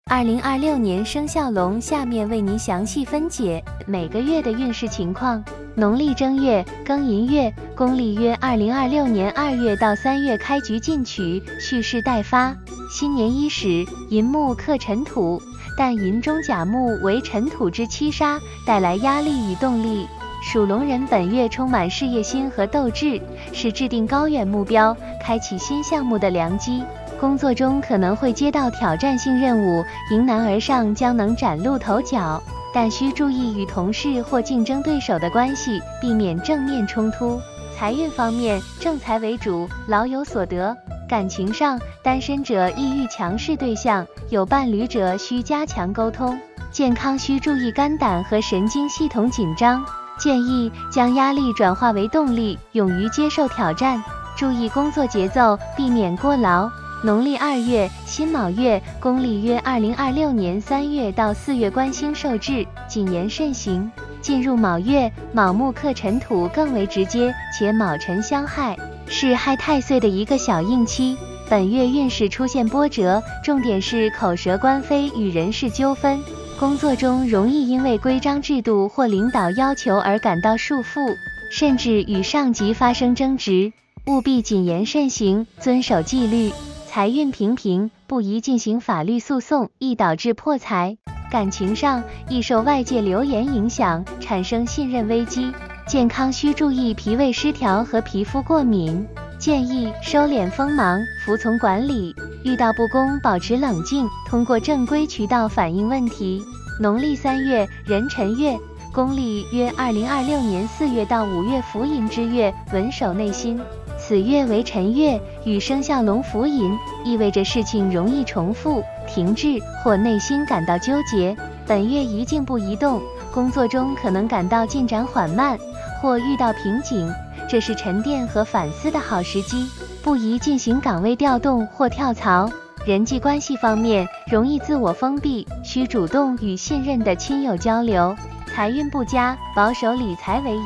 2026年生肖龙，下面为您详细分解每个月的运势情况。农历正月、庚寅月，公历约2026年2月到3月开局进取，蓄势待发。新年伊始，寅木克辰土，但寅中甲木为辰土之七杀，带来压力与动力。属龙人本月充满事业心和斗志，是制定高远目标、开启新项目的良机。工作中可能会接到挑战性任务，迎难而上将能崭露头角，但需注意与同事或竞争对手的关系，避免正面冲突。财运方面，正财为主，老有所得。感情上，单身者易遇强势对象，有伴侣者需加强沟通。健康需注意肝胆和神经系统紧张，建议将压力转化为动力，勇于接受挑战。注意工作节奏，避免过劳。农历2月辛卯月，公历约2026年3月到4月官星受制，谨言慎行。进入卯月，卯木克辰土更为直接，且卯辰相害，是害太岁的一个小应期。本月运势出现波折，重点是口舌官非与人事纠纷。工作中容易因为规章制度或领导要求而感到束缚，甚至与上级发生争执，务必谨言慎行，遵守纪律。财运平平，不宜进行法律诉讼，易导致破财。感情上，易受外界流言影响，产生信任危机。健康需注意脾胃失调和皮肤过敏，建议收敛锋芒，服从管理。遇到不公，保持冷静，通过正规渠道反映问题。农历3月壬辰月，公历约2026年4月到5月伏吟之月，稳守内心。此月为辰月，与生肖龙伏吟，意味着事情容易重复、停滞或内心感到纠结。本月宜静不宜动，工作中可能感到进展缓慢或遇到瓶颈，这是沉淀和反思的好时机，不宜进行岗位调动或跳槽。人际关系方面，容易自我封闭，需主动与信任的亲友交流。财运不佳，保守理财为宜。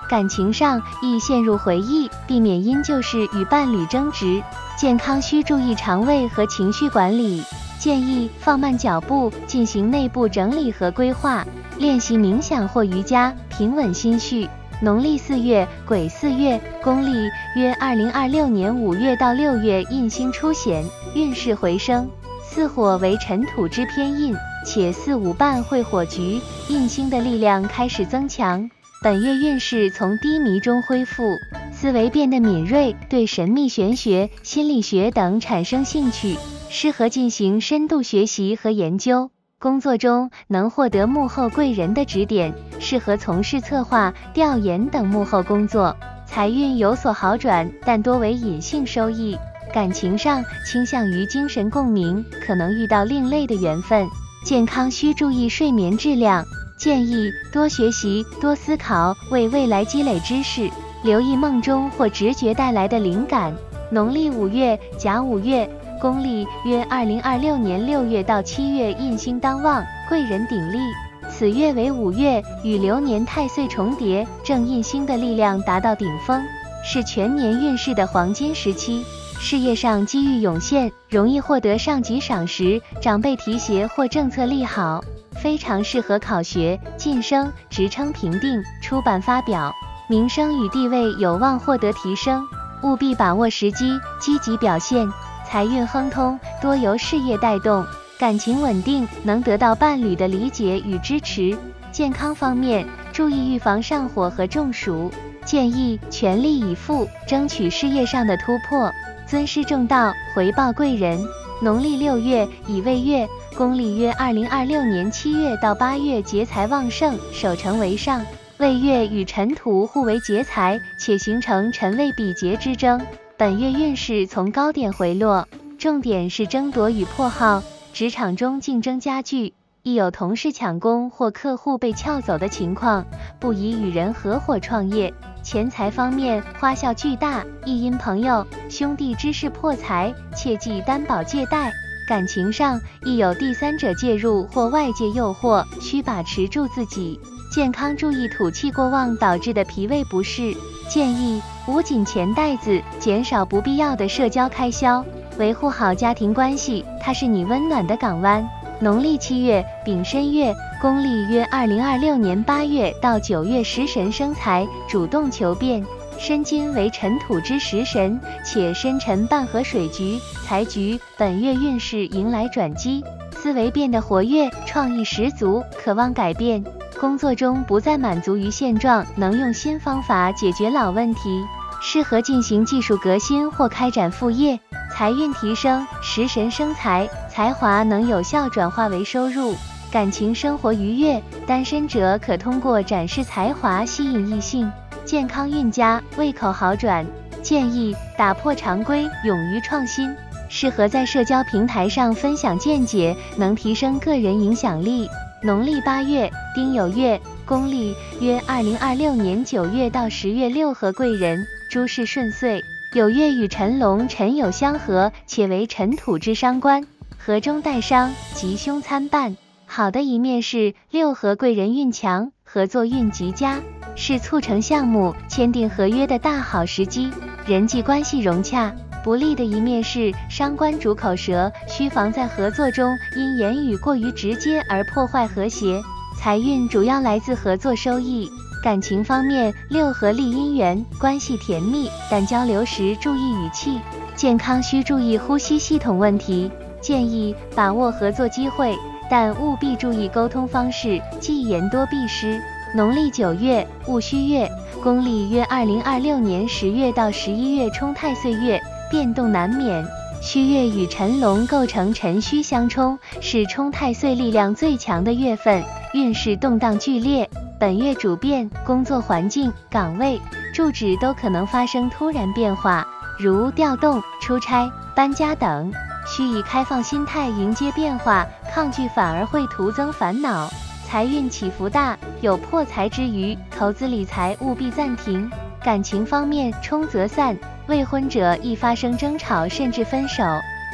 感情上易陷入回忆，避免因旧事与伴侣争执。健康需注意肠胃和情绪管理，建议放慢脚步，进行内部整理和规划，练习冥想或瑜伽，平稳心绪。农历4月癸巳月，公历约2026年5月到6月印星出显，运势回升。巳火为辰土之偏印，且巳午半会火局，印星的力量开始增强。本月运势从低迷中恢复，思维变得敏锐，对神秘玄学、心理学等产生兴趣，适合进行深度学习和研究。工作中能获得幕后贵人的指点，适合从事策划、调研等幕后工作。财运有所好转，但多为隐性收益。感情上倾向于精神共鸣，可能遇到另类的缘分。健康需注意睡眠质量，建议多学习、多思考，为未来积累知识，留意梦中或直觉带来的灵感。农历5月甲午月，公历约2026年6月到7月印星当旺，贵人鼎立。此月为5月，与流年太岁重叠，正印星的力量达到顶峰，是全年运势的黄金时期。事业上机遇涌现，容易获得上级赏识、长辈提携或政策利好，非常适合考学、晋升、职称评定、出版发表。名声与地位有望获得提升，务必把握时机，积极表现。财运亨通，多由事业带动。感情稳定，能得到伴侣的理解与支持。健康方面，注意预防上火和中暑，建议全力以赴，争取事业上的突破。尊师重道，回报贵人。农历6月乙未月，公历约2026年7月到8月劫财旺盛，守成为上。未月与辰土互为劫财，且形成辰未比劫之争。本月运势从高点回落，重点是争夺与破耗。职场中竞争加剧，亦有同事抢功或客户被撬走的情况，不宜与人合伙创业。钱财方面花销巨大，易因朋友、兄弟之事破财，切忌担保借贷。感情上亦有第三者介入或外界诱惑，需把持住自己。健康注意土气过旺导致的脾胃不适，建议捂紧钱袋子，减少不必要的社交开销，维护好家庭关系，它是你温暖的港湾。农历7月丙申月，公历约2026年8月到9月，食神生财，主动求变。申金为辰土之食神，且申辰半合水局、财局，本月运势迎来转机，思维变得活跃，创意十足，渴望改变。工作中不再满足于现状，能用新方法解决老问题，适合进行技术革新或开展副业。财运提升，食神生财，才华能有效转化为收入。感情生活愉悦，单身者可通过展示才华吸引异性。健康运佳，胃口好转。建议打破常规，勇于创新，适合在社交平台上分享见解，能提升个人影响力。农历8月丁酉月，公历约2026年9月到10月，6合贵人，诸事顺遂。酉月与辰龙、辰酉相合，且为辰土之伤官，合中带伤，吉凶参半。好的一面是6合贵人运强，合作运极佳，是促成项目、签订合约的大好时机，人际关系融洽。不利的一面是伤官主口舌，需防在合作中因言语过于直接而破坏和谐。财运主要来自合作收益。感情方面，6合利姻缘，关系甜蜜，但交流时注意语气。健康需注意呼吸系统问题，建议把握合作机会，但务必注意沟通方式，忌言多必失。农历9月戊戌月，公历约2026年10月到11月，冲太岁月，变动难免。戌月与辰龙构成辰戌相冲，是冲太岁力量最强的月份，运势动荡剧烈。本月主变，工作环境、岗位、住址都可能发生突然变化，如调动、出差、搬家等，需以开放心态迎接变化，抗拒反而会徒增烦恼。财运起伏大，有破财之余，投资理财务必暂停。感情方面冲则散，未婚者易发生争吵甚至分手，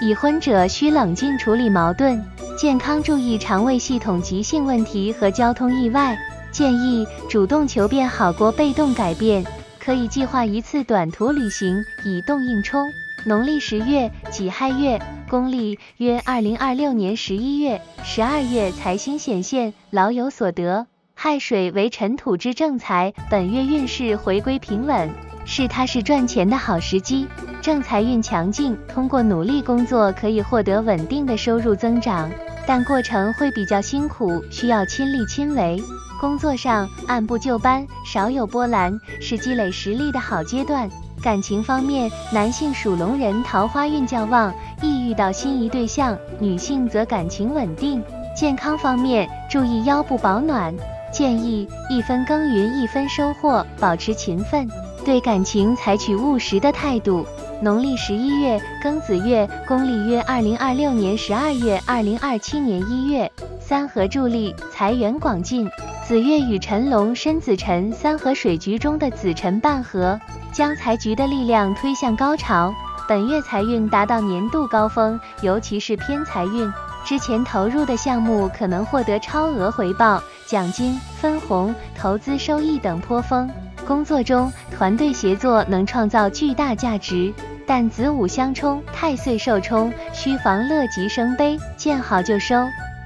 已婚者需冷静处理矛盾。健康注意肠胃系统急性问题和交通意外，建议主动求变好过被动改变，可以计划一次短途旅行，以动应冲。农历10月己亥月，公历约2026年11月、12月，财星显现，劳有所得。亥水为辰土之正财，本月运势回归平稳，是踏实赚钱的好时机。正财运强劲，通过努力工作可以获得稳定的收入增长，但过程会比较辛苦，需要亲力亲为。工作上按部就班，少有波澜，是积累实力的好阶段。感情方面，男性属龙人桃花运较旺，易遇到心仪对象，女性则感情稳定。健康方面，注意腰部保暖，建议一分耕耘一分收获，保持勤奋，对感情采取务实的态度。农历11月庚子月，公历约2026年12月、2027年1月，3合助力，财源广进。子月与辰龙申子辰3合水局中的子辰半合，将财局的力量推向高潮。本月财运达到年度高峰，尤其是偏财运，之前投入的项目可能获得超额回报，奖金、分红、投资收益等颇丰。工作中团队协作能创造巨大价值，但子午相冲，太岁受冲，需防乐极生悲，见好就收。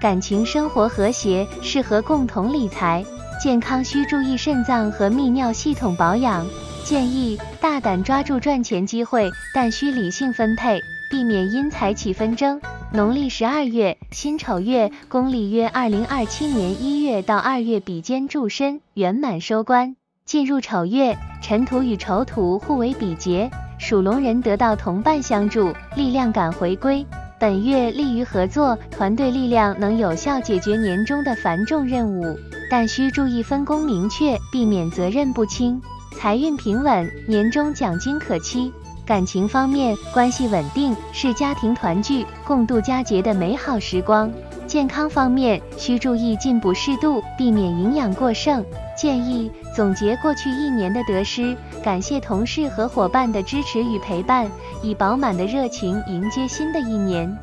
感情生活和谐，适合共同理财。健康需注意肾脏和泌尿系统保养，建议大胆抓住赚钱机会，但需理性分配，避免因财起纷争。农历12月辛丑月，公历约2027年1月到2月，比肩柱申，圆满收官。进入丑月，辰土与丑土互为比劫，属龙人得到同伴相助，力量感回归。本月利于合作，团队力量能有效解决年终的繁重任务，但需注意分工明确，避免责任不清。财运平稳，年终奖金可期。感情方面，关系稳定，是家庭团聚、共度佳节的美好时光。健康方面，需注意进补适度，避免营养过剩。建议总结过去1年的得失，感谢同事和伙伴的支持与陪伴，以饱满的热情迎接新的一年。